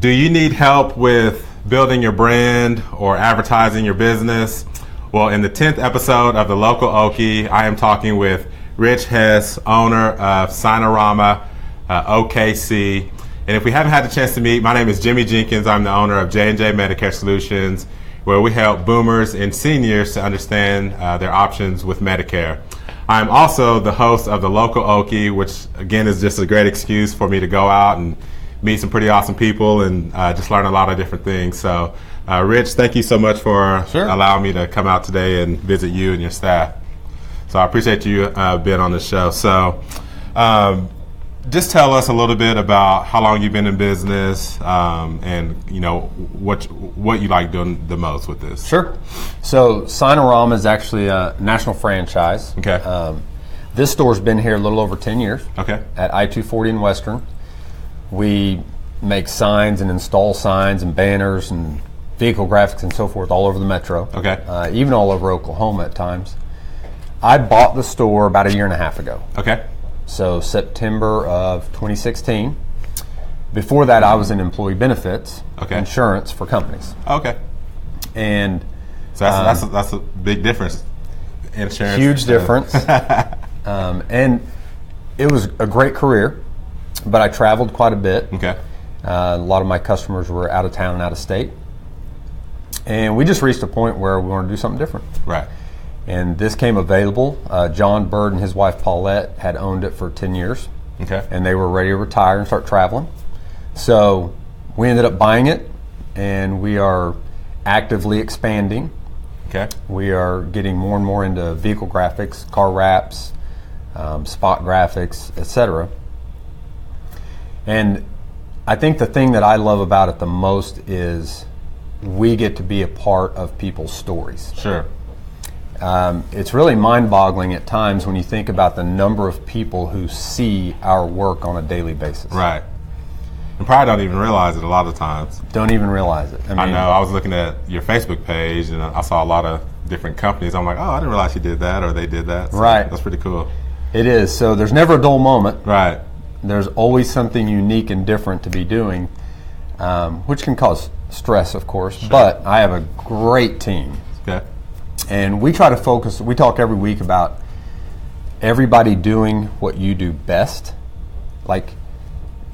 Do you need help with building your brand or advertising your business? Well, in the 10th episode of The Local Okie, I am talking with Rich Hess, owner of Signarama OKC. And if we haven't had the chance to meet, my name is Jimmy Jenkins. I'm the owner of J&J Medicare Solutions, where we help boomers and seniors to understand their options with Medicare. I'm also the host of The Local Okie, which again is just a great excuse for me to go out and meet some pretty awesome people and just learn a lot of different things. So, Rich, thank you so much for allowing me to come out today and visit you and your staff. So I appreciate you being on the show. So just tell us a little bit about how long you've been in business and you know what you like doing the most with this. Sure. So Signarama is actually a national franchise. Okay. This store's been here a little over 10 years. Okay. At I-240 in Western. We make signs and install signs and banners and vehicle graphics and so forth all over the metro. Okay. Even all over Oklahoma at times. I bought the store about 1.5 years ago. Okay. So September of 2016. Before that, I was in employee benefits, insurance for companies. Okay. And so that's a big difference. Insurance. Huge difference. And it was a great career, but I traveled quite a bit. Okay. A lot of my customers were out of town and out of state. And we just reached a point where we wanted to do something different. Right. And this came available. John Bird and his wife Paulette had owned it for 10 years. Okay. And they were ready to retire and start traveling. So we ended up buying it, and we are actively expanding. Okay. We are getting more and more into vehicle graphics, car wraps, spot graphics, etc. And I think the thing that I love about it the most is we get to be a part of people's stories. Sure. It's really mind-boggling at times when you think about the number of people who see our work on a daily basis. Right. And probably don't even realize it a lot of times. Don't even realize it. I know. I was looking at your Facebook page and I saw a lot of different companies. I'm like, oh, I didn't realize you did that or they did that. So right. That's pretty cool. It is. So there's never a dull moment. Right. There's always something unique and different to be doing, which can cause stress, of course. Sure. But I have a great team. Okay. And we try to focus, we talk every week about everybody doing what you do best. Like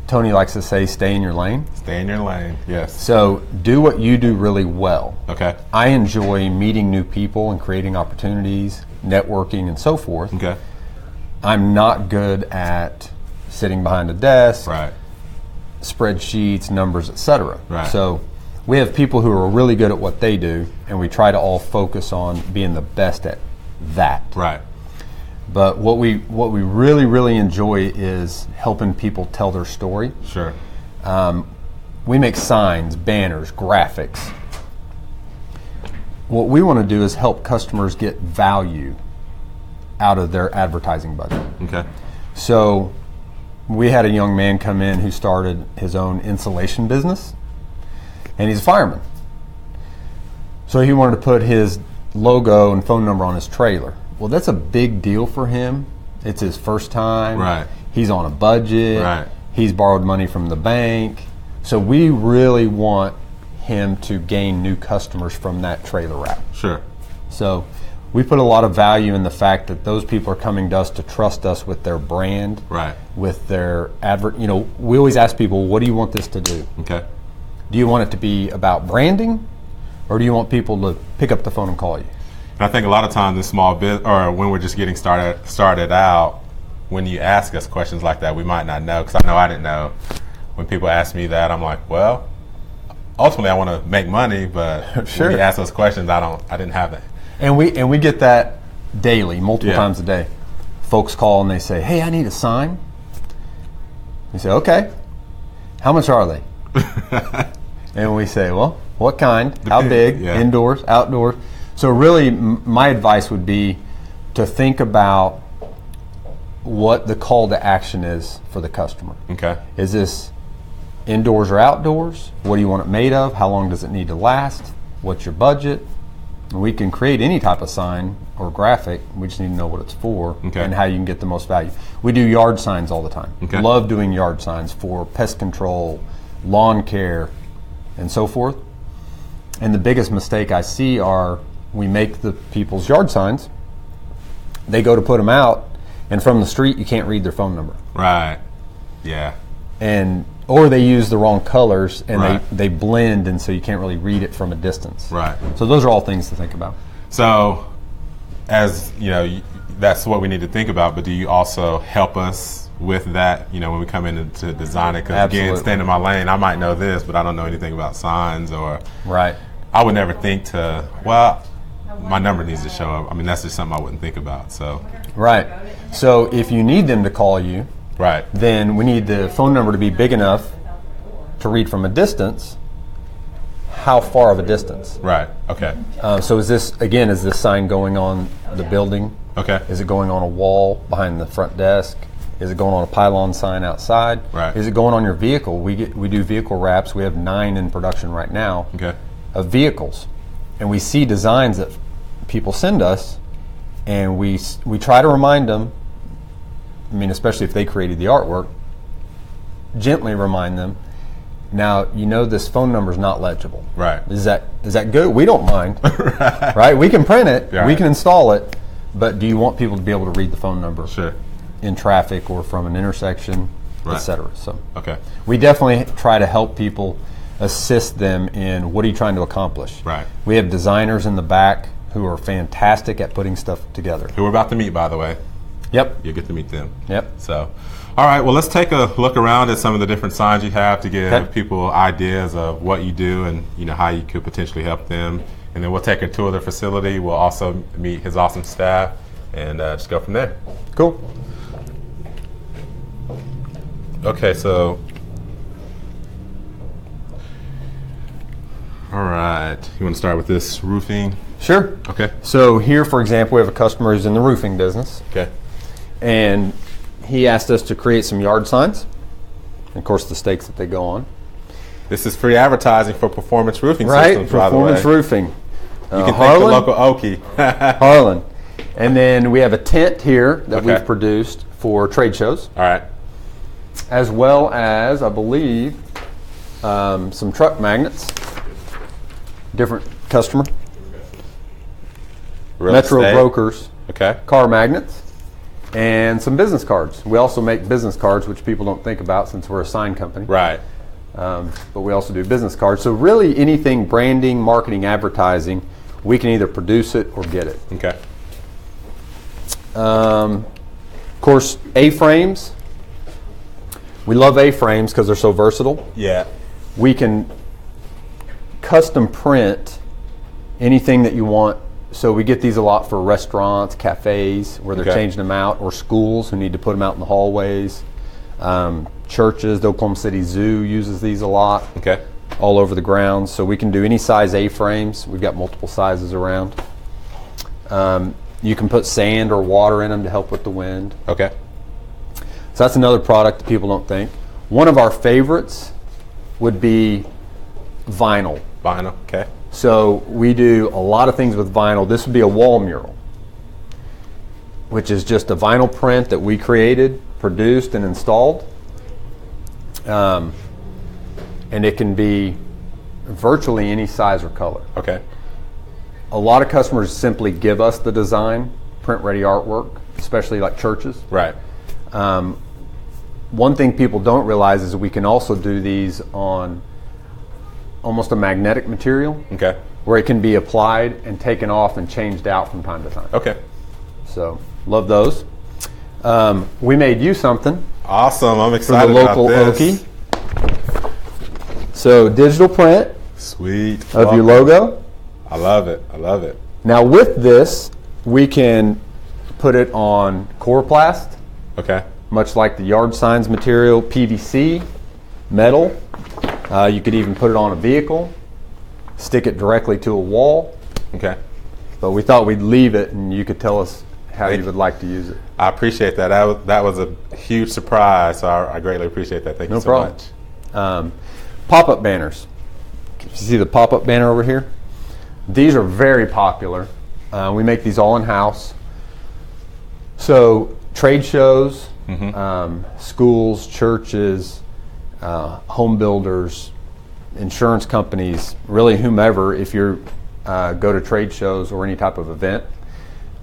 Tony likes to say, stay in your lane. Stay in your lane, yes. So do what you do really well. Okay. I enjoy meeting new people and creating opportunities, networking and so forth. Okay. I'm not good at sitting behind a desk, right, spreadsheets, numbers, etc. Right. So we have people who are really good at what they do, and we try to all focus on being the best at that. Right. But what we really, really enjoy is helping people tell their story. Sure. We make signs, banners, graphics. What we want to do is help customers get value out of their advertising budget. Okay. So we had a young man come in who started his own insulation business, and he's a fireman. So he wanted to put his logo and phone number on his trailer. Well, that's a big deal for him. It's his first time. Right. He's on a budget. Right. He's borrowed money from the bank. So we really want him to gain new customers from that trailer route. Sure. So we put a lot of value in the fact that those people are coming to us to trust us with their brand, right, with their advert. You know, we always ask people, what do you want this to do? Okay. Do you want it to be about branding, or do you want people to pick up the phone and call you? And I think a lot of times in small business, or when we're just getting started out, when you ask us questions like that, we might not know, because I know I didn't know. When people ask me that, I'm like, well, ultimately I want to make money, but sure, when you ask those questions, I didn't have that. And we get that daily, multiple times a day. Folks call and they say, hey, I need a sign. We say, okay, how much are they? And we say, well, what kind, how big, indoors, outdoors. So really my advice would be to think about what the call to action is for the customer. Okay. Is this indoors or outdoors? What do you want it made of? How long does it need to last? What's your budget? We can create any type of sign or graphic. We just need to know what it's for and how you can get the most value. We do yard signs all the time. Okay. Love doing yard signs for pest control, lawn care, and so forth. And the biggest mistake I see are we make the people's yard signs, they go to put them out, and from the street you can't read their phone number. Right. Yeah. Or they use the wrong colors and Right. they blend, and so you can't really read it from a distance. Right. So those are all things to think about. So, as you know, that's what we need to think about. But do you also help us with that? You know, when we come in to design it, because again, staying in my lane, I might know this, but I don't know anything about signs, or right. I would never think to, well, my number needs to show up. I mean, that's just something I wouldn't think about. So, right. So if you need them to call you, right, then we need the phone number to be big enough to read from a distance. How far of a distance? Right. Okay. So is this sign going on the building? Okay. Is it going on a wall behind the front desk? Is it going on a pylon sign outside? Right. Is it going on your vehicle? We do vehicle wraps. We have 9 in production right now. Okay. Of vehicles, and we see designs that people send us, and we try to remind them. I mean, especially if they created the artwork, gently remind them. Now, you know this phone number is not legible. Right. Is that good? We don't mind. Right. We can print it. Right. We can install it. But do you want people to be able to read the phone number? Sure. In traffic or from an intersection, Right. etc. So Okay. we definitely try to help people, assist them in what are you trying to accomplish. Right. We have designers in the back who are fantastic at putting stuff together. Who we're about to meet, by the way. Yep. You'll get to meet them. Yep. So, all right. Well, let's take a look around at some of the different signs you have to give Okay. people ideas of what you do and how you could potentially help them. And then we'll take a tour of the facility. We'll also meet his awesome staff and just go from there. Cool. Okay. So, all right. You want to start with this roofing? Sure. Okay. So here, for example, we have a customer who's in the roofing business, Okay. and he asked us to create some yard signs, and of course the stakes that they go on. This is free advertising for Performance Roofing Right, Systems, by the Performance way. Roofing. You can thank the Harlan? local Okie. Harlan. And then we have a tent here that Okay. we've produced for trade shows, All right. as well as, I believe, some truck magnets. Different customer. Real Metro estate. Brokers Okay. car magnets, and some business cards. We also make business cards, which people don't think about since we're a sign company. Right. But we also do business cards. So really anything branding, marketing, advertising, we can either produce it or get it. Okay. Of course, A-frames. We love A-frames because they're so versatile. Yeah. We can custom print anything that you want. So we get these a lot for restaurants, cafes, where they're Okay. changing them out, or schools who need to put them out in the hallways. Churches, the Oklahoma City Zoo uses these a lot, Okay. all over the grounds. So we can do any size A-frames. We've got multiple sizes around. You can put sand or water in them to help with the wind. Okay. So that's another product that people don't think. One of our favorites would be vinyl. Vinyl. Okay. So we do a lot of things with vinyl. This would be a wall mural, which is just a vinyl print that we created, produced, and installed. And it can be virtually any size or color. Okay. A lot of customers simply give us the design, print-ready artwork, especially like churches. Right. One thing people don't realize is we can also do these on almost a magnetic material, Okay. where it can be applied and taken off and changed out from time to time. Okay. So, love those. We made you something Awesome. I'm from excited the local about this. Okie. So, digital print Sweet. of your logo. I love it. I love it. Now, with this, we can put it on Coroplast, Okay. much like the yard signs material, PVC, metal. You could even put it on a vehicle, stick it directly to a wall. Okay. But we thought we'd leave it, and you could tell us how Thank you would like to use it. I appreciate that. That was a huge surprise. So I greatly appreciate that. Thank you No so problem. much. Pop-up banners. You see the pop-up banner over here? These are very popular. We make these all in-house. So trade shows, schools, churches, home builders, insurance companies, really whomever, if you go to trade shows or any type of event,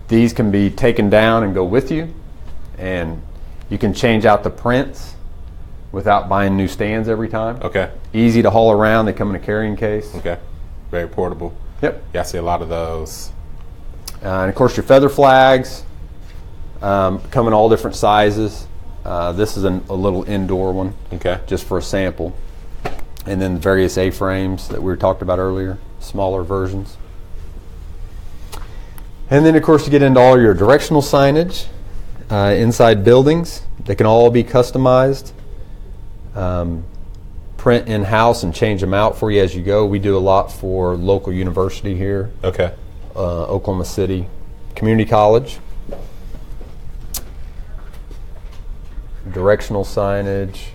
these can be taken down and go with you, and you can change out the prints without buying new stands every time. Okay. Easy to haul around. They come in a carrying case. Okay. Very portable. Yep. Yeah, I see a lot of those. And of course your feather flags come in all different sizes. This is a little indoor one. Okay. Just for a sample. And then various A-frames that we were talked about earlier, smaller versions. And then of course you get into all your directional signage inside buildings. They can all be customized. Print in-house and change them out for you as you go. We do a lot for local university here. Okay. Oklahoma City Community College. Directional signage.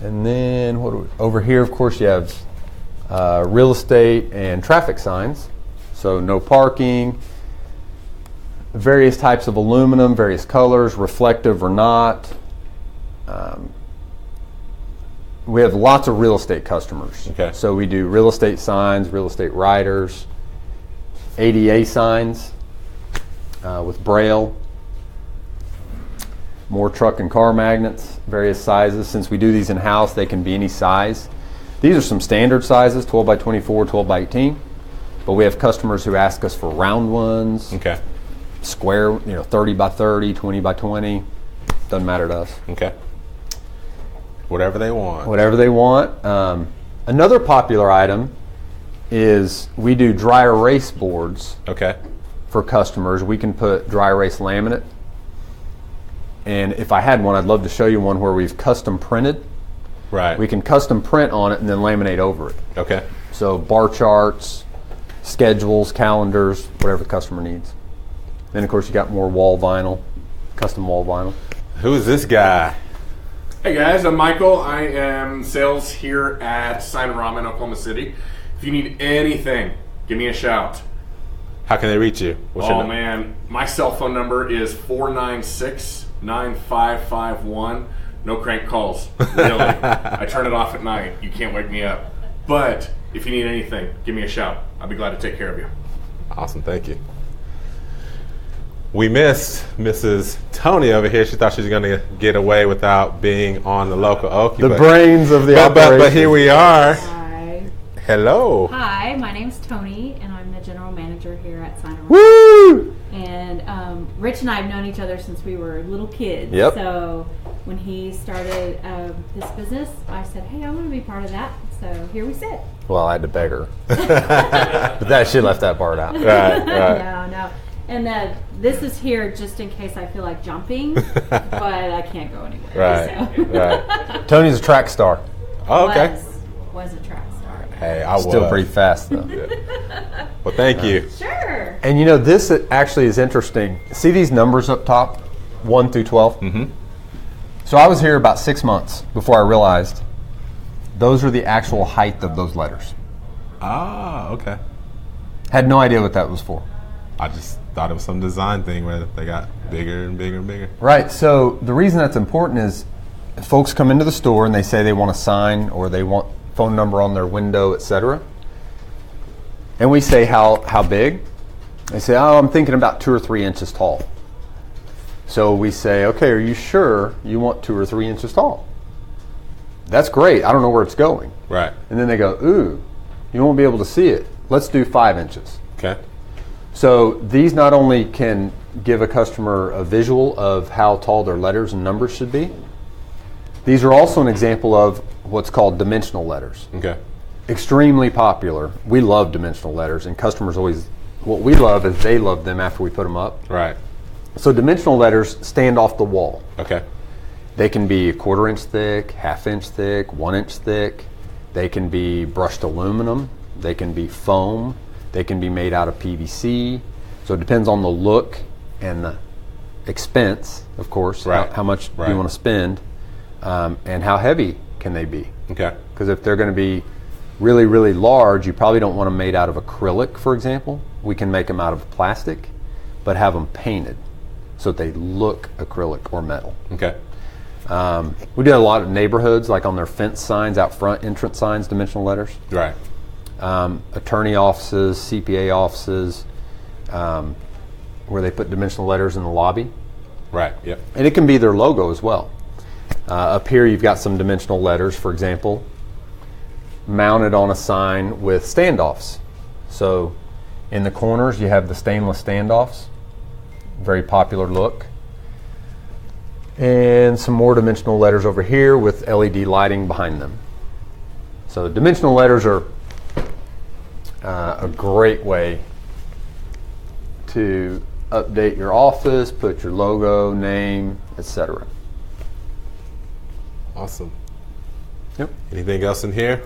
And then over here, of course, you have real estate and traffic signs. So no parking, various types of aluminum, various colors, reflective or not. We have lots of real estate customers. Okay. So we do real estate signs, real estate riders, ADA signs with Braille, more truck and car magnets, various sizes. Since we do these in-house, they can be any size. These are some standard sizes, 12 by 24, 12 by 18. But we have customers who ask us for round ones, Okay. square, 30 by 30, 20 by 20. Doesn't matter to us. Okay. Whatever they want. Whatever they want. Another popular item is we do dry erase boards Okay. for customers. We can put dry erase laminate. And if I had one, I'd love to show you one where we've custom printed. Right. We can custom print on it and then laminate over it. Okay. So bar charts, schedules, calendars, whatever the customer needs. Then of course you got more wall vinyl, custom wall vinyl. Who is this guy? Hey guys, I'm Michael. I am sales here at Signarama in Oklahoma City. If you need anything, give me a shout. How can they reach you? What's your Oh name? man, my cell phone number is 496-9551. No crank calls, really. I turn it off at night. You can't wake me up. But if you need anything, give me a shout. I'll be glad to take care of you. Awesome, thank you. We missed Mrs. Tony over here. She thought she was going to get away without being on the local Okie. The brains of the operation. But here we are. Hi. Hello. Hi, my name's Tony, and I'm the general manager here at Signarama. Woo! And Rich and I have known each other since we were little kids. Yep. So when he started this business, I said, hey, I want to be part of that. So here we sit. Well, I had to beg her. But she left that part out. Right. No. And this is here just in case I feel like jumping, but I can't go anywhere. Right. So. Right. Tony's a track star. Oh, okay. Was a track star. Hey, I was. Still pretty fast though. Well, thank you. Sure. And this actually is interesting. See these numbers up top, 1 through 12? Mm-hmm. So I was here about 6 months before I realized those are the actual height of those letters. Ah, okay. Had no idea what that was for. I just thought it was some design thing where they got bigger and bigger and bigger. Right. So the reason that's important is folks come into the store and they say they want a sign or they want phone number on their window, etc. And we say how big? They say, oh, I'm thinking about 2 or 3 inches tall. So we say, okay, are you sure you want 2 or 3 inches tall? That's great. I don't know where it's going. Right. And then they go, ooh, you won't be able to see it. Let's do 5 inches. Okay. So these not only can give a customer a visual of how tall their letters and numbers should be, these are also an example of what's called dimensional letters. Okay. Extremely popular. We love dimensional letters, and customers always, what we love is they love them after we put them up. Right. So dimensional letters stand off the wall. Okay. They can be 1/4 inch thick, 1/2 inch thick, 1 inch thick. They can be brushed aluminum. They can be foam. They can be made out of PVC. So it depends on the look and the expense, of course, Right. how much do Right. you want to spend, and how heavy can they be. Okay. Because if they're going to be really, really large, you probably don't want them made out of acrylic, for example. We can make them out of plastic, but have them painted so that they look acrylic or metal. Okay. We do a lot of neighborhoods, like on their fence signs out front, entrance signs, dimensional letters. Right. Attorney offices, CPA offices, where they put dimensional letters in the lobby. Right. Yep. And it can be their logo as well. Up here you've got some dimensional letters, for example, mounted on a sign with standoffs. So in the corners you have the stainless standoffs, very popular look. And some more dimensional letters over here with LED lighting behind them. So dimensional letters are a great way to update your office, put your logo, name, etc. Awesome. Yep. Anything else in here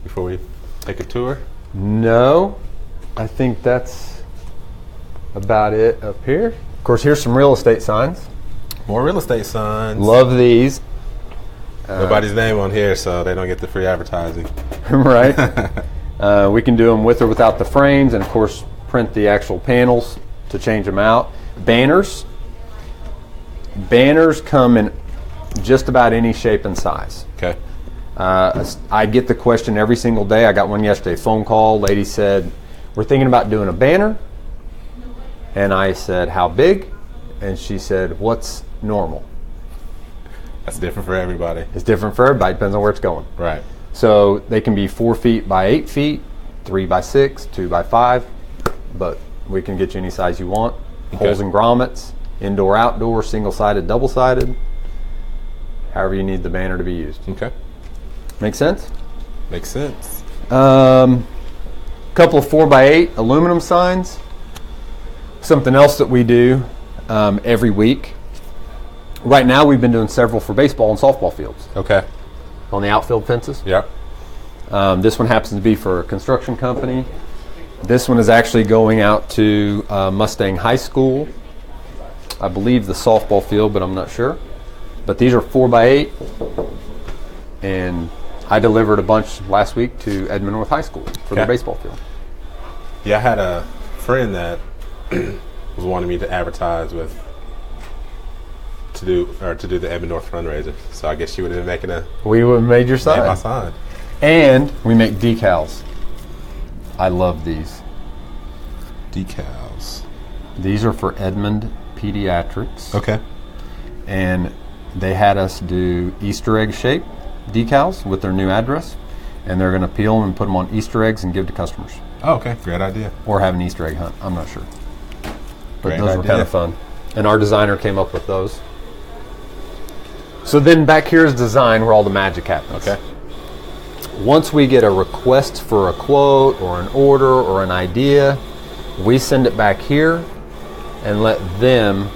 before we take a tour? No, I think that's about it up here. Of course, here's some real estate signs. More real estate signs. Love these. Nobody's name on here, so they don't get the free advertising. Right. We can do them with or without the frames, and of course print the actual panels to change them out. Banners. Banners come in just about any shape and size. Okay. I get the question every single day. I got one yesterday, phone call. Lady said, we're thinking about doing a banner. And I said, how big? And she said, what's normal? That's different for everybody. It's different for everybody. Depends on where it's going. Right. So they can be 4 feet by 8 feet, 3 by 6, 2 by 5, but we can get you any size you want. Okay. Holes and grommets, indoor, outdoor, single-sided, double-sided, however you need the banner to be used. Okay. Make sense? Makes sense. Couple of 4 by 8 aluminum signs. Something else that we do every week. Right now we've been doing several for baseball and softball fields Okay. on the outfield fences. Yep. This one happens to be for a construction company. This one is actually going out to Mustang High School. I believe the softball field, but I'm not sure. But these are 4 by 8, and I delivered a bunch last week to Edmond North High School for their Okay. baseball field. Yeah, I had a friend that was wanting me to advertise with to do the Edmond North fundraiser. So I guess she would have been making a We would have made your sign. my sign. And we make decals. I love these. Decals. These are for Edmond Pediatrics. Okay. And they had us do Easter egg shape decals with their new address. And they're going to peel them and put them on Easter eggs and give to customers. Oh, okay. Great idea. Or have an Easter egg hunt. I'm not sure. But Great those were idea. kind of fun. And our designer came up with those. So then back here is design where all the magic happens. Okay. Once we get a request for a quote or an order or an idea, we send it back here and let them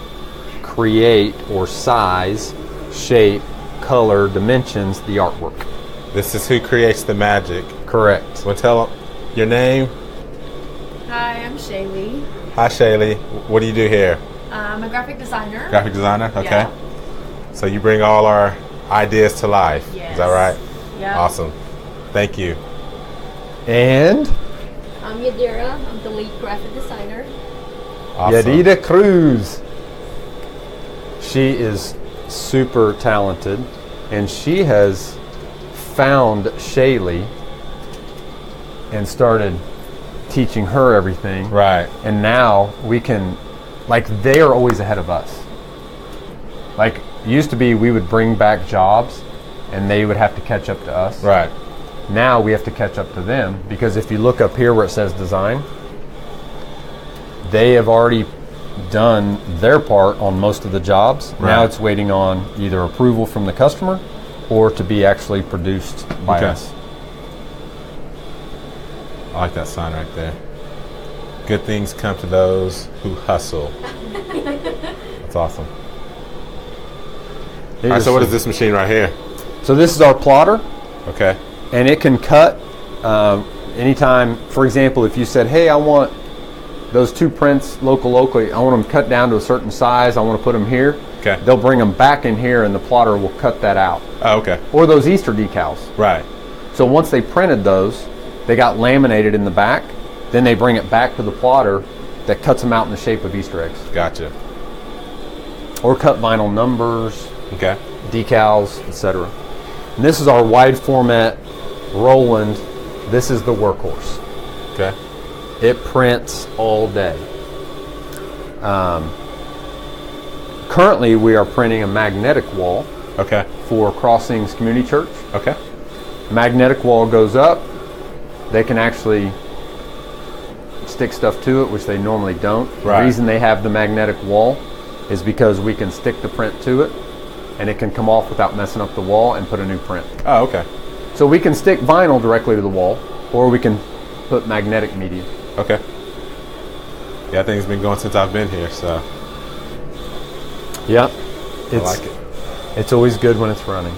create or size, shape, color, dimensions the artwork. This is who creates the magic. Correct. Well, tell your name. Hi, I'm Shaylee. Hi, Shaylee. What do you do here? I'm a graphic designer. Graphic designer? Okay. Yeah. So you bring all our ideas to life. Yes. Is that right? Yeah. Awesome. Thank you. And I'm Yadira. I'm the lead graphic designer. Awesome. Yadida Cruz. She is super talented, and she has found Shaylee and started teaching her everything. Right. And now we can, like, they are always ahead of us. Like, it used to be we would bring back jobs and they would have to catch up to us. Right. Now we have to catch up to them, because if you look up here where it says design, they have already done their part on most of the jobs. Right. Now it's waiting on either approval from the customer or to be actually produced by Okay. us. I like that sign right there. Good things come to those who hustle. That's awesome. All right, so what is this machine right here? So this is our plotter, Okay. and it can cut anytime. For example, if you said, hey, I want those 2 prints locally, I want them cut down to a certain size, I want to put them here. Okay. They'll bring them back in here and the plotter will cut that out. Oh, okay. Or those Easter decals. Right. So once they printed those, they got laminated in the back, then they bring it back to the plotter that cuts them out in the shape of Easter eggs. Gotcha. Or cut vinyl numbers, Okay. decals, etc. And this is our wide format Roland. This is the workhorse. Okay. It prints all day. Currently, we are printing a magnetic wall Okay. for Crossings Community Church. Okay. Magnetic wall goes up. They can actually stick stuff to it, which they normally don't. Right. The reason they have the magnetic wall is because we can stick the print to it, and it can come off without messing up the wall and put a new print. Oh, okay. So we can stick vinyl directly to the wall, or we can put magnetic media. Okay. Yeah, that thing's been going since I've been here, so Yeah, I like it. It's always good when it's running.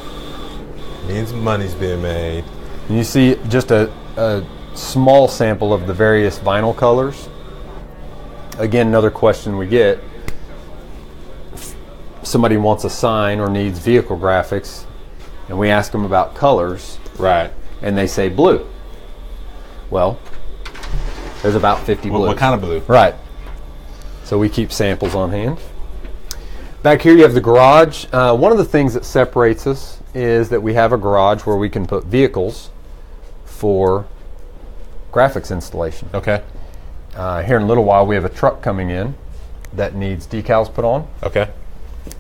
Means money's being made. And you see just a small sample of the various vinyl colors. Again, another question we get. If somebody wants a sign or needs vehicle graphics, and we ask them about colors, Right. and they say blue. Well, there's about 50 blues. What kind of blue? Right. So we keep samples on hand. Back here you have the garage. One of the things that separates us is that we have a garage where we can put vehicles for graphics installation. Okay. Here in a little while we have a truck coming in that needs decals put on. Okay.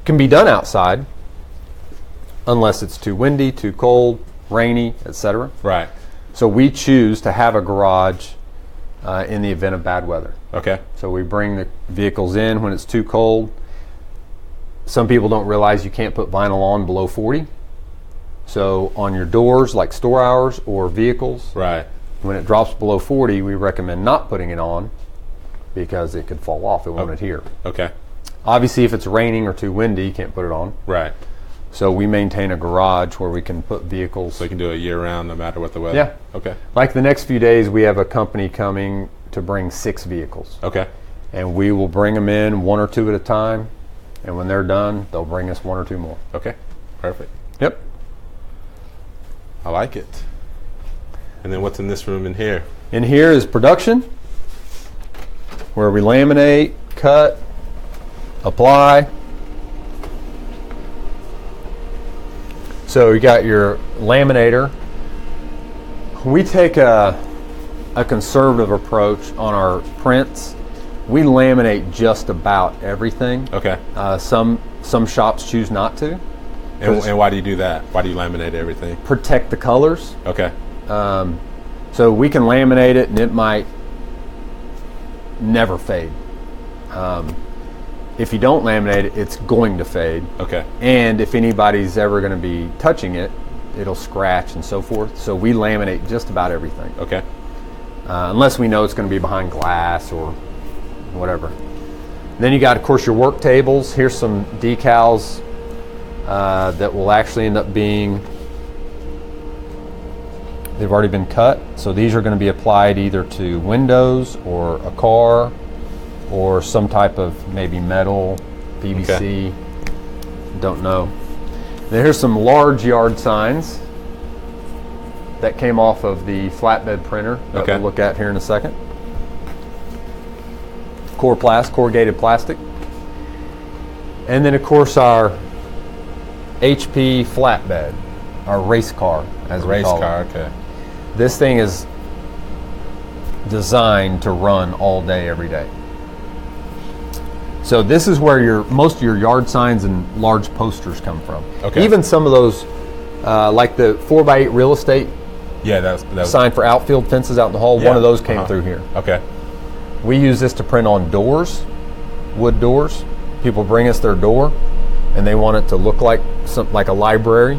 Can be done outside unless it's too windy, too cold, rainy, etc. Right. So we choose to have a garage in the event of bad weather. Okay. So we bring the vehicles in when it's too cold. Some people don't realize you can't put vinyl on below 40. So on your doors, like store hours or vehicles, Right. when it drops below 40, we recommend not putting it on because it could fall off. It won't Oh. adhere. Okay. Obviously, if it's raining or too windy, you can't put it on. Right. So we maintain a garage where we can put vehicles. So you can do it year round, no matter what the weather. Yeah. Okay. Like the next few days, we have a company coming to bring 6 vehicles. Okay. And we will bring them in 1 or 2 at a time. And when they're done, they'll bring us 1 or 2 more. Okay. Perfect. Yep. I like it. And then what's in this room in here? In here is production, where we laminate, cut, apply. So you got your laminator. We take a conservative approach on our prints. We laminate just about everything. Okay. Some shops choose not to. And why do you do that? Why do you laminate everything? Protect the colors. Okay. So we can laminate it and it might never fade. If you don't laminate it, it's going to fade. Okay. And if anybody's ever going to be touching it, it'll scratch and so forth. So we laminate just about everything. Okay. Unless we know it's going to be behind glass or whatever. Then you got, of course, your work tables. Here's some decals that will actually end up being, they've already been cut. So these are going to be applied either to windows or a car or some type of maybe metal, PVC, don't know. Then here's some large yard signs that came off of the flatbed printer that we'll look at here in a second. Corrugated plastic. And then of course our HP flatbed, our race car, as we call it. Okay. This thing is designed to run all day, every day. So this is where most of your yard signs and large posters come from. Okay. Even some of those, like the 4x8 real estate Yeah, that was sign for outfield fences out in the hall, one of those came through here. Okay. We use this to print on doors, wood doors. People bring us their door, and they want it to look like something like a library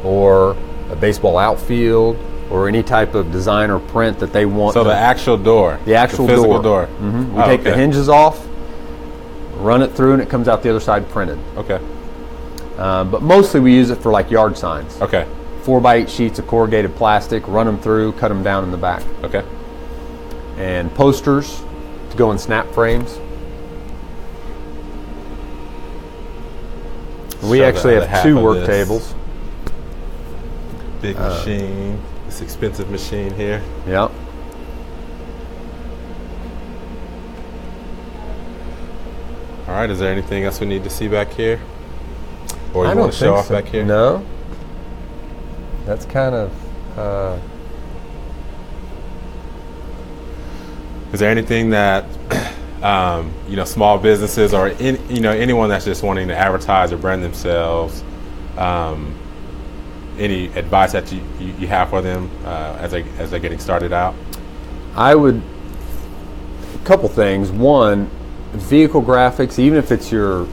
or a baseball outfield or any type of design or print that they want. So the actual door. The actual the physical door. Mm-hmm. We take the hinges off, run it through, and it comes out the other side printed. Okay. But mostly we use it for like yard signs. Okay. 4x8 sheets of corrugated plastic, run them through, cut them down in the back. Okay. And posters to go in snap frames. We actually have 2 work tables. Big machine. This expensive machine here. Yeah. All right. Is there anything else we need to see back here? Or you want to show off back here? No. That's kind of. Is there anything that small businesses or anyone that's just wanting to advertise or brand themselves? Any advice that you have for them as they're getting started out? I would. A couple things. One, vehicle graphics, even if it's your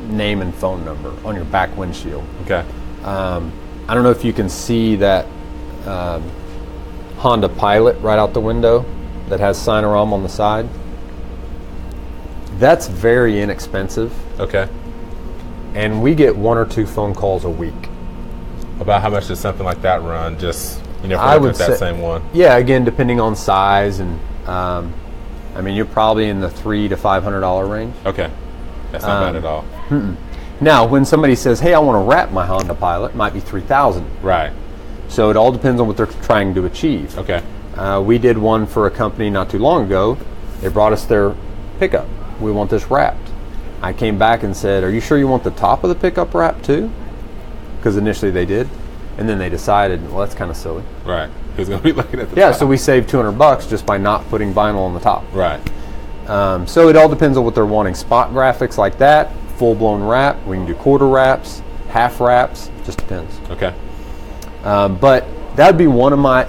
name and phone number on your back windshield. Okay. I don't know if you can see that Honda Pilot right out the window that has Signarama on the side. That's very inexpensive. Okay. And we get 1 or 2 phone calls a week. About how much does something like that run? Just if I would at that say, same one. Yeah, again, depending on size, and you're probably in the $300 to $500 range. Okay, that's not bad at all. Now, when somebody says, "Hey, I want to wrap my Honda Pilot," it might be $3,000. Right. So it all depends on what they're trying to achieve. Okay. We did one for a company not too long ago. They brought us their pickup. We want this wrapped. I came back and said, "Are you sure you want the top of the pickup wrapped too?" Because initially they did, and then they decided, well, that's kind of silly. Right. Who's going to be looking at the Yeah, top? so we saved $200 just by not putting vinyl on the top. Right. So it all depends on what they're wanting. Spot graphics like that, full-blown wrap. We can do quarter wraps, half wraps. Just depends. Okay. But that would be one of my,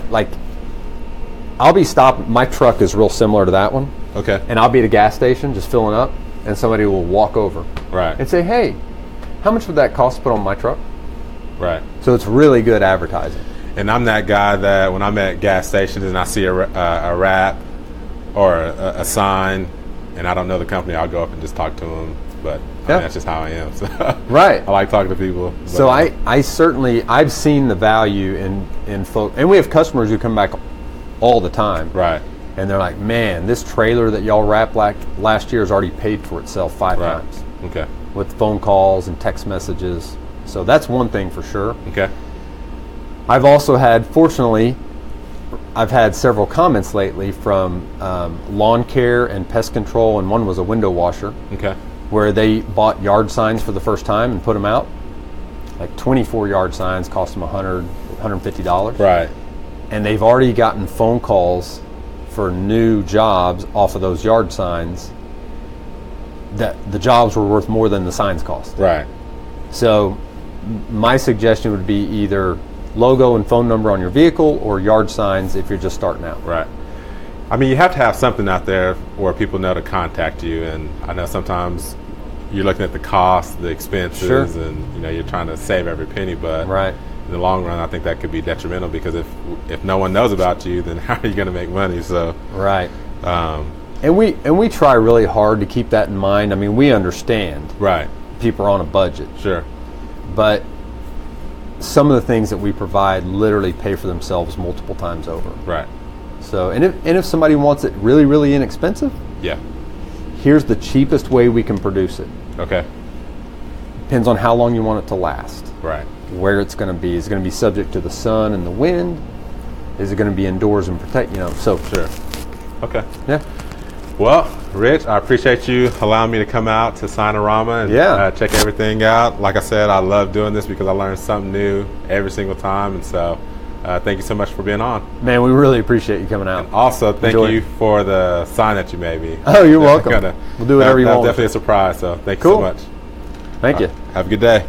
I'll be stopping. My truck is real similar to that one. Okay. And I'll be at a gas station just filling up, and somebody will walk over Right. and say, "Hey, how much would that cost to put on my truck?" Right. So it's really good advertising. And I'm that guy that when I'm at gas stations and I see a wrap or a sign and I don't know the company, I'll go up and just talk to them. But that's just how I am. So Right. I like talking to people. So I certainly, I've seen the value in folks, and we have customers who come back all the time. Right. And they're like, "Man, this trailer that y'all wrapped last year has already paid for itself 5 Right. times." Okay. With phone calls and text messages. So that's one thing for sure. Okay. I've also had, fortunately, I've had several comments lately from lawn care and pest control, and one was a window washer, Okay. where they bought yard signs for the first time and put them out. Like 24 yard signs cost them $150. Right. And they've already gotten phone calls for new jobs off of those yard signs that the jobs were worth more than the signs cost. Right. So my suggestion would be either logo and phone number on your vehicle or yard signs if you're just starting out. Right. I mean, you have to have something out there where people know to contact you. And I know sometimes you're looking at the cost, the expenses, Sure. and you're trying to save every penny. But Right. in the long run, I think that could be detrimental because if no one knows about you, then how are you going to make money? So Right. And we try really hard to keep that in mind. I mean, we understand right. people are on a budget, Sure. but some of the things that we provide literally pay for themselves multiple times over. Right. So, and if somebody wants it really, really inexpensive, Yeah. here's the cheapest way we can produce it. Okay. Depends on how long you want it to last. Right. Where it's going to be. Is it going to be subject to the sun and the wind? Is it going to be indoors and protect, so. Sure. Okay. Yeah. Well, Rich, I appreciate you allowing me to come out to Signarama and check everything out. Like I said, I love doing this because I learn something new every single time. And so thank you so much for being on. Man, we really appreciate you coming out. Also, thank Enjoy. you for the sign that you made me. Oh, you're welcome. We'll do whatever you want. That's definitely a surprise. So thank you Cool. so much. Thank you. Have a good day.